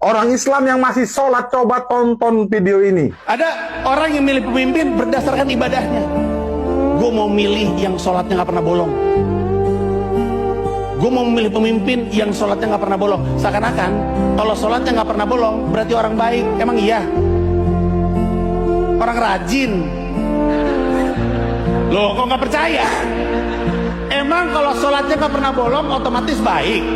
Orang Islam yang masih sholat, coba tonton video ini. Ada orang yang milih pemimpin berdasarkan ibadahnya. Gue mau milih yang sholatnya gak pernah bolong. Gue mau memilih pemimpin yang sholatnya gak pernah bolong. Seakan-akan kalau sholatnya gak pernah bolong berarti orang baik. Emang iya? Orang rajin. Loh, kok gak percaya? Emang kalau sholatnya gak pernah bolong otomatis baik?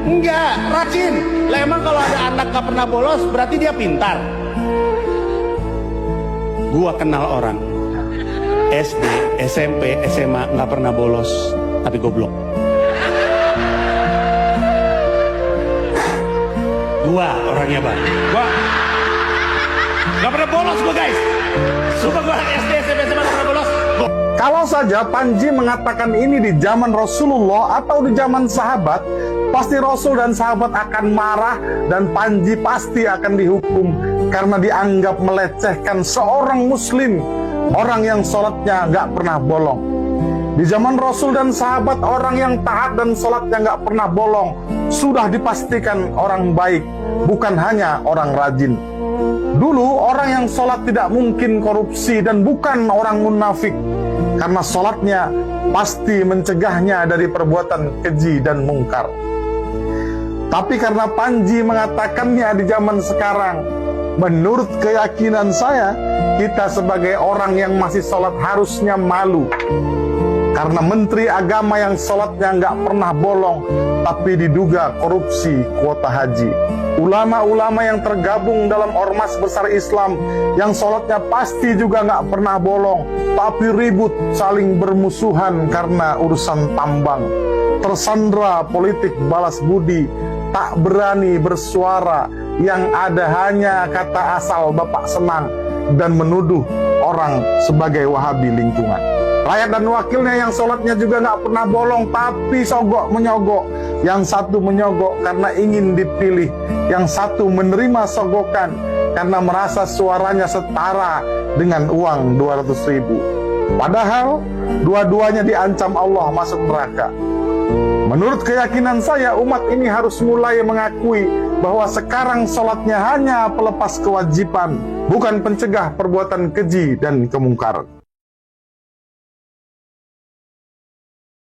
Enggak, rajin. Lah emang kalau ada anak gak pernah bolos berarti dia pintar? Gua kenal orang SD, SMP, SMA gak pernah bolos tapi goblok. Gua orangnya bang, gua gak pernah bolos gua guys. Sumpah gua SD, SMP, SMA gak pernah bolos. Kalau saja Panji mengatakan ini di zaman Rasulullah atau di zaman sahabat, pasti Rasul dan sahabat akan marah dan Panji pasti akan dihukum karena dianggap melecehkan seorang muslim, orang yang sholatnya nggak pernah bolong. Di zaman Rasul dan sahabat, orang yang taat dan sholatnya nggak pernah bolong sudah dipastikan orang baik, bukan hanya orang rajin. Dulu orang yang sholat tidak mungkin korupsi dan bukan orang munafik, karena sholatnya pasti mencegahnya dari perbuatan keji dan mungkar. Tapi karena Panji mengatakannya di zaman sekarang, menurut keyakinan saya, kita sebagai orang yang masih sholat harusnya malu. Karena menteri agama yang sholatnya nggak pernah bolong, tapi diduga korupsi kuota haji. Ulama-ulama yang tergabung dalam ormas besar Islam, yang sholatnya pasti juga nggak pernah bolong, tapi ribut saling bermusuhan karena urusan tambang. Tersandra politik balas budi, tak berani bersuara, yang ada hanya kata asal Bapak senang, dan menuduh orang sebagai wahabi lingkungan. Rakyat dan wakilnya yang sholatnya juga nggak pernah bolong, tapi sogok menyogok. Yang satu menyogok karena ingin dipilih, yang satu menerima sogokan karena merasa suaranya setara dengan uang 200.000. Padahal dua-duanya diancam Allah masuk neraka. Menurut keyakinan saya, umat ini harus mulai mengakui bahwa sekarang sholatnya hanya pelepas kewajiban, bukan pencegah perbuatan keji dan kemungkaran.